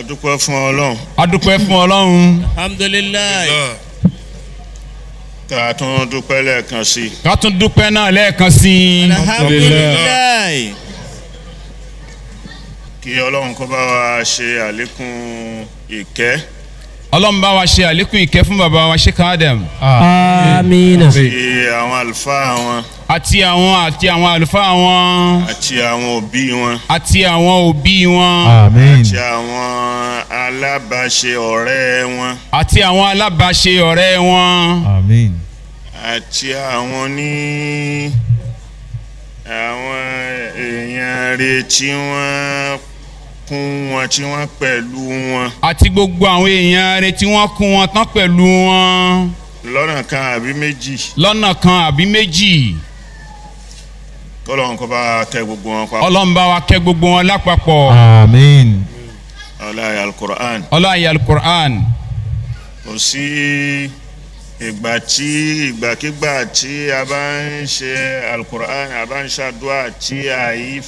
adúpẹ́ fún Ọlọ́run. adúpẹ́ fún Ọlọ́run. alhamdulilayi. ká tún dúpẹ́ lẹ́ẹ̀kan sí i. ká tún dúpẹ́ náà lẹ́ẹ̀kan sí i. alhamdulilayi. kí Ọlọ́run kó bá wa ṣe àlékún ìkẹ́. Ọlọ́run bá wa ṣe àlékún ìkẹ́ fún bàbá wa Sheikh Adam. Àmín. àti àwọn àlùfáà wọn. àti àwọn àlùfáà wọn. àti àwọn òbí wọn. àti àwọn òbí wọn. Àmín. àti àwọn alábàáṣe ọ̀rẹ́ wọn. àti àwọn alábàáṣe ọ̀rẹ́ wọn. Àmín. àti àwọn èèyàn rẹ̀ tí wọ́n kún wọn tí wọ́n pẹ̀lú wọn. àti gbogbo àwọn èèyàn rẹ̀ tí wọ́n kún wọn tán pẹ̀lú wọn. lọ́nà kan àbí méjì. lọ́nà kan àbí méjì. kọ́lọ́run kó bá wa kẹ́ gbogbo wọn papọ̀. Ọlọ́run bá wa kẹ́ gbogbo wọn lápapọ̀. Àmín. ọláyà alukur'an. ọláyà alukur'an. kò sí ìgbàkigbà tí a bá ń ṣe alukur'an a bá ń ṣàdúrà tí àyè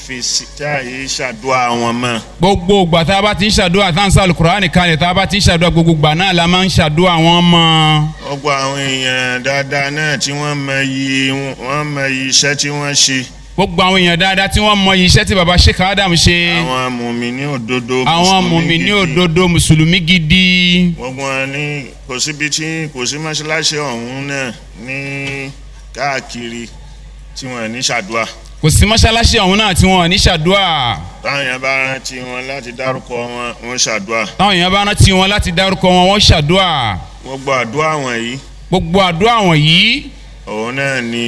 ṣàdúrà wọn mọ́. gbogbo ìgbà tá a bá ti ń ṣàdúrà tá a ń sá alukur'an kalẹ̀ tá a bá ti ń ṣàdúrà gbogbo ìgbà náà la máa ń ṣàdúrà wọn mọ́. gbogbo àwọn èèyàn dáadáa náà tí wọ́n mọ iyì iṣẹ́ tí wọ́n ṣe. gbogbo àwọn èèyàn dáadáa tí wọ́n mọ iṣẹ́ tí baba Sheikh Adam ṣe. àwọn mùmíní òdodo. àwọn mùmíní òdodo mùsùlùmí gidi. gbogbo wọn ní kò sí mọ́ṣáláṣí ọ̀hún náà ní káàkiri tí wọ́n ní ṣàdúà. kò sí mọ́ṣáláṣí ọ̀hún náà tí wọ́n ní ṣàdúà. táwọn èèyàn bá rántí wọn láti dárúkọ wọn wọ́n ṣàdúà. táwọn èèyàn bá rántí wọn láti dárúkọ wọn wọ́n ṣàdúà. gbogbo àdúà wọ̀nyí. gbogbo àdúà wọ̀nyí. òun náà ni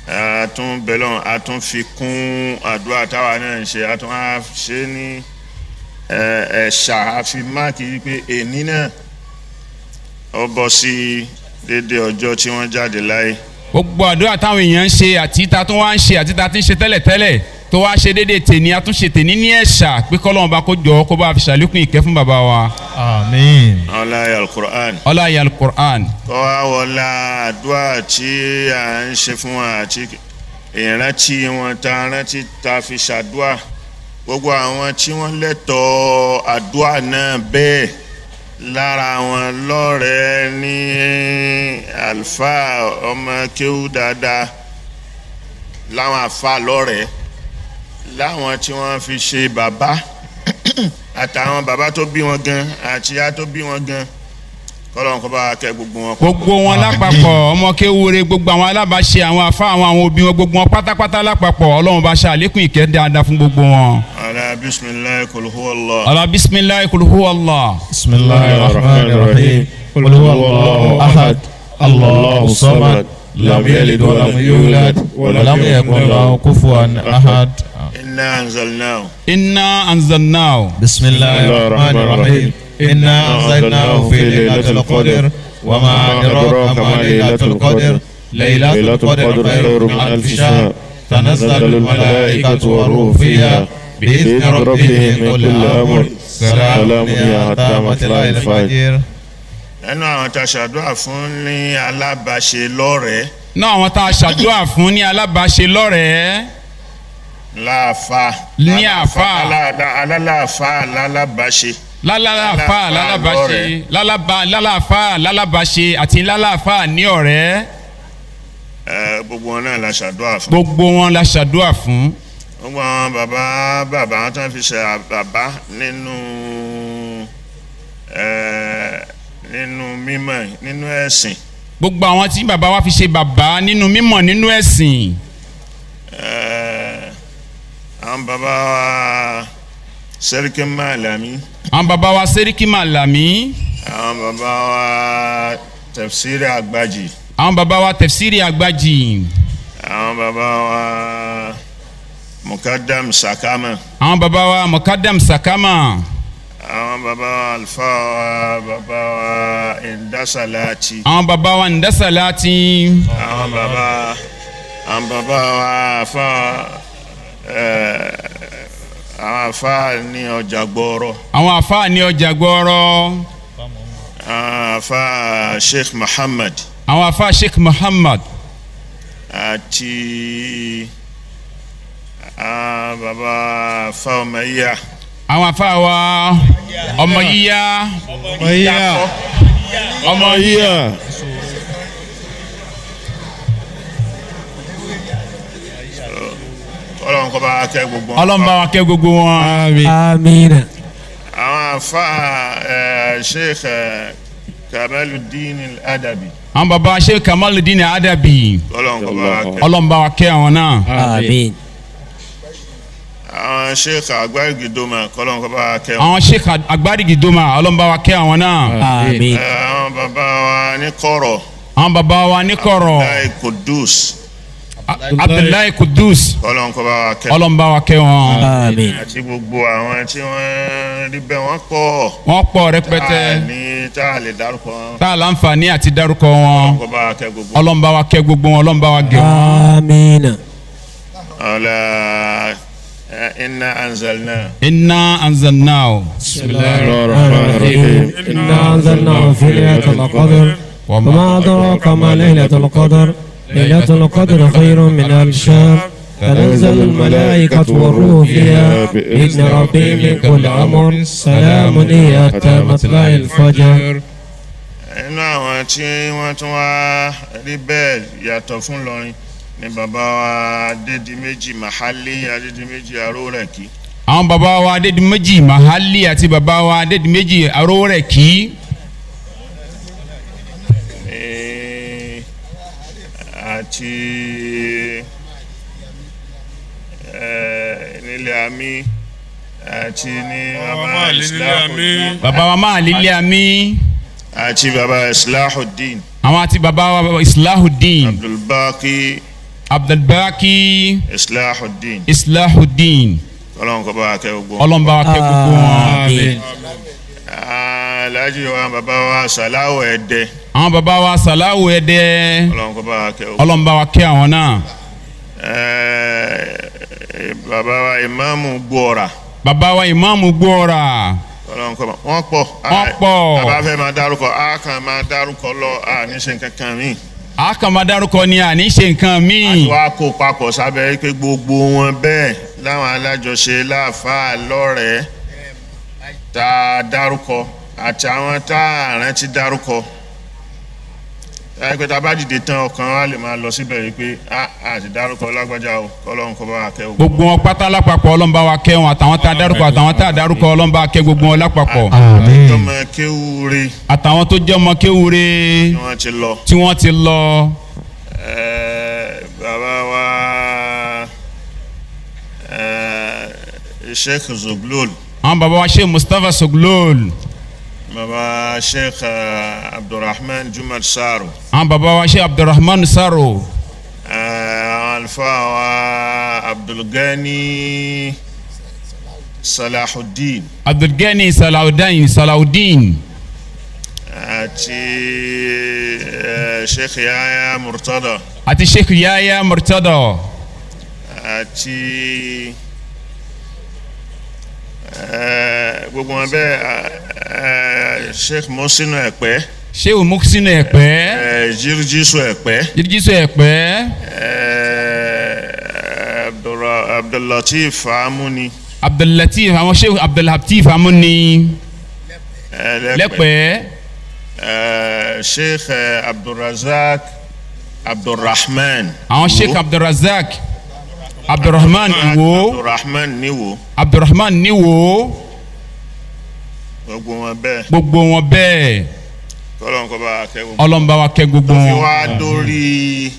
a tún fi kún àdúrà táwa náà ń ṣe a tún á ṣe ní ẹ̀ṣà àfi máàkì pé èní náà ó bọ́ sí déédéé ọjọ́ tí wọ́n jáde láyé. gbogbo àdúrà táwọn èèyàn ń ṣe àti ta tó wá ń ṣe àti ta tí ń ṣe tẹ́lẹ̀tẹ́lẹ̀ tó wá ṣe déédéé tèní a tún ṣe tèní ní ẹ̀ṣà pé kọ́lọ́run bá kó jọ kó bá fi ṣàlékún ìkẹ́ fún bàbá wa. Àmín. ọláyà alukur'an. ọláyà alukur'an. kọ́ wa wọlá àdúrà tí à ń ṣe fún wa àti ìrántí wọn tá rántí tá fi ṣàdúà gbogbo àwọn tí wọ́n lẹ́tọ̀ọ́ àdúà náà bẹ́ẹ̀ lára wọn lọ́rẹ̀ẹ́ ní àlùfáà ọmọ kéwú dáadáa láwọn àfa lọ́rẹ̀ẹ́ láwọn tí wọ́n fi ṣe bàbá àtàwọn bàbá tó bí wọn gan àti ìyá tó bí wọn gan kọ́lọ́n kó bá kẹ́ gbogbo wọn. gbogbo wọn lápapọ̀ ọmọ kéwúre gbogbo àwọn alábàáṣe àwọn afá àwọn òbí wọn gbogbo wọn pátápátá lápapọ̀ Ọlọ́run bá ṣe àlékún ìkẹ́ dáadáa fún gbogbo wọn. ala bisimilayi kul huwallah. ala bisimilayi kul huwallah. Bismillahir Rahmanir Rahim. Qul huwallahu ahad. Allahu samad. Lam yalid wa lam yulad wa lam yakun lahu kufuwan ahad. inna anzalnahu. inna anzalnahu. Bismillahir Rahmanir Rahim. إنا أنزلناه في ليلة القدر وما أدراك ما ليلة القدر ليلة القدر خير من ألف شهر تنزل الملائكة والروح فيها بإذن ربهم من كل أمر سلام هي حتى مطلع الفجر. ẹnu àwọn tá a ṣàdúrà fún ní alábàáṣe lọ́rẹ̀ẹ́. náà àwọn tá a ṣàdúrà fún ní alábàáṣe lọ́rẹ̀ẹ́. láàfà. ní àfà. alálàáfà lálábàáṣe. lálàáfà lálàbàṣe lálàáfà lálàbàṣe àti lálàáfà ní ọ̀rẹ́. gbogbo wọn náà la ṣàdúrà fún. gbogbo wọn la ṣàdúrà fún. gbogbo àwọn bàbá wọn tán fi ṣe bàbá nínú mímọ̀ nínú ẹ̀sìn. gbogbo àwọn tí bàbá wa fi ṣe bàbá nínú mímọ̀ nínú ẹ̀sìn. àwọn bàbá wa Sẹ́ríkì Màlámí. àwọn bàbá wa Sẹ́ríkì Màlámí. àwọn bàbá wa Tafsiri Àgbàjì. àwọn bàbá wa Tafsiri Àgbàjì. àwọn bàbá wa Mukadam Sakama. àwọn bàbá wa Mukadam Sakama. àwọn bàbá wa Alfa wa bàbá wa Ndasalati. àwọn bàbá wa Ndasalati. àwọn bàbá wa Afa àwọn àfáà ní ọjà gbọ́ọ̀rọ̀. àwọn àfáà ní ọjà gbọ́ọ̀rọ̀. àfáà Sheikh Muhammad. àwọn àfáà Sheikh Muhammad. àti bàbá àfáà Umayya. àwọn afa wa ọmọ yíyá ọmọ yíyá Ọlọ́run kó bá wa kẹ́ gbogbo wọn. Ọlọ́run bá wa kẹ́ gbogbo wọn. Àmín. àwọn afa Sheikh Kamaluddin Al-Adabi. àwọn baba Sheikh Kamaluddin Adabi. Ọlọ́run kó bá wa kẹ́. Ọlọ́run bá wa kẹ́ àwọn náà. Àmín. àwọn Sheikh Agbarigidoma Ọlọ́run kó bá wa kẹ́ wọn. àwọn Sheikh Agbarigidoma Ọlọ́run bá wa kẹ́ àwọn náà. Àmín. àwọn bàbá wa ní kọ̀rọ̀. àwọn baba wa ní kọ̀rọ̀. Abdullahi Kudus. Abdullahi Kudus. Ọlọ́run kó bá wa kẹ́. Ọlọ́run bá wa kẹ́ wọn. Àmín. àti gbogbo àwọn tí wọ́n rí bẹ́ẹ̀ wọ́n pọ̀. wọ́n pọ̀ rẹpẹtẹ. tá a lè dárúkọ wọn. tá a láǹfààní àti dárúkọ wọn. Ọlọ́run kó bá wa kẹ́ gbogbo. Ọlọ́run bá wa kẹ́ gbogbo wọn. Ọlọ́run bá wa gẹ̀ wọn. Àmín. ọ̀la inna anzalna. Inna anzalnahu. Bismillahirrahmanirrahim. Inna anzalnahu fi laylatil qadr. wa وما أدراك ما ليلة القدر ليلة القدر خير من ألف شهر تنزل الملائكة والروح فيها بإذن ربهم من كل أمر سلام هي حتى مطلع الفجر. inú àwọn tí wọ́n tún wá rí bẹ́ẹ̀ yàtọ̀ fún Ìlọrin ni bàbá wa Adédìméjì Mahali Adédìméjì Arórẹ̀kí. àwọn baba wa Adédìméjì Mahali àti baba wa Adédìméjì Arórẹ̀kí. àti nílé àmì àti ní baba wa Mahali àmì. àti bàbá Islahuddin. àwọn àti baba wa Islahuddin. Abdulbaki Islahuddin. Ọlọ́run kó bá wa kẹ́ gbogbo. Ọlọ́run bá wa kẹ́ gbogbo wọn. Àmín. Alhaji wa bàbá wa Sàláwù Ẹdẹ. àwọn baba wa Sàláwù Ẹdẹ. Ọlọ́run kó bá wa kẹ́ gbogbo. Ọlọ́run bá wa kẹ́ àwọn náà. Bàbá wa Ìmáàmù Gbọ́ra. baba wa Ìmáàmù Gbọ́ra. Ọlọ́run kó bá wọ́n pọ̀. wọ́n pọ̀. bàbá fẹ́ máa dárúkọ a kàn máa dárúkọ lọ a ní ṣe nǹkan kan míì. a kàn máa dárúkọ ni àní ṣe nǹkan míì. àti wàá kó papọ̀ sábẹ́ pé gbogbo wọn bẹ́ẹ̀ láwọn alájọṣe láàfáà lọ́rẹ̀ẹ́ tá a dárúkọ àti àwọn tá a rántí dárúkọ. pé tá a bá dìde tán ọkàn wa lè máa lọ síbẹ̀ yìí pé a ti dárúkọ lágbájá o Ọlọ́run kó bá wa kẹ́ o. gbogbo wọn pátá lápapọ̀ Ọlọ́run bá wa kẹ́ wọn àtàwọn tá a dárúkọ àtàwọn tá a dárúkọ Ọlọ́run bá wa kẹ́ gbogbo wọn lápapọ̀. Àmín. ọmọ kéwúre àtàwọn tó jẹ́ ọmọ kéwúre ni wọ́n ti lọ. tí wọ́n ti lọ. bàbá wa Sheikh Zoglol. àwọn baba wa Sheikh Mustapha Soglol. bàbá Sheikh Abdulrahman Jumat Saro. àwọn baba wa Sheikh Abdulrahman Saro. alfa wa Abdulgani Salahuddin. Abdulgani Salahuddin. àti Sheikh Yahya Murtada. àti Sheikh Yahya Murtada. àti gbogbo wọn bẹ́ẹ̀ Sheikh Mosinu Ẹ̀pẹ́. Sheikh Muksinu Ẹ̀pẹ́. Jirjisu Ẹ̀pẹ́. Jirjisu Ẹ̀pẹ́. Abdullatif Amuni. Abdullatif àwọn Sheikh Abdullatif Amuni. Lẹ́pẹ́. Sheikh Abdulrazak Abdulrahman. àwọn Sheikh Abdulrazak Abdulrahman Iwo. Abdulrahman Niwo. Abdulrahman Niwo. gbogbo wọn bẹ́ẹ̀. gbogbo wọn bẹ́ẹ̀. Ọlọ́run kó bá wa kẹ́ gbogbo. Ọlọ́run bá wa kẹ́ gbogbo fi wọn. wá dórí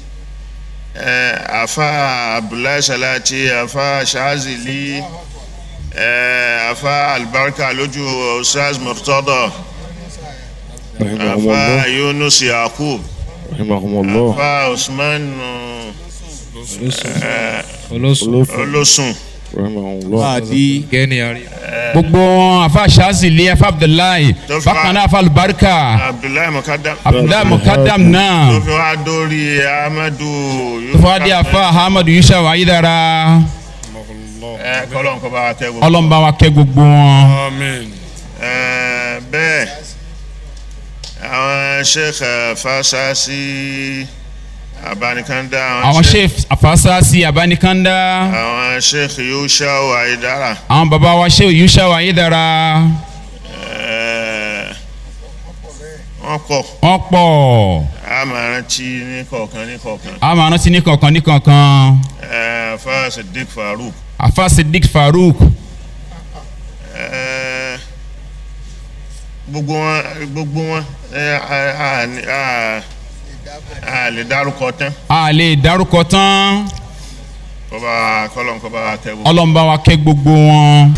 afa Abdullahi Salati afa Shazili afa Albarka lójú Ustaz Murtada afa Yunus Yakub afa Usman Olósùn. gbogbo wọn afa Shazili afa Abdullahi bákan náà afa Albarka Abdullahi Mukadam náà tó fi wá dórí Ahmadu tó fi wá dé afa Ahmadu Yusuf Ayidara. Ọlọ́run kó bá wa kẹ́ gbogbo. Ọlọ́run bá wa kẹ́ gbogbo wọn. bẹ́ẹ̀ àwọn Sheikh Fasasi Abanikanda, àwọn sheikh afasasi abanikanda, àwọn sheikh Yushau Aidara, àwọn baba wa sheikh Yushau Aidara, wọ́n pọ̀. a máa rántí ní kọ̀ọ̀kan ní kọ̀ọ̀kan. a máa rántí ní kọ̀ọ̀kan ní kọ̀ọ̀kan. Afa Siddiq Farouk. Afa Siddiq Farouk. Gbogbo wọn a lè dárúkọ tán. a lè dárúkọ tán. Kọ́ba kọ́lọ́n kọ́ba kẹ́ gbogbo. Ọlọ́run bá wa kẹ́ gbogbo wọn.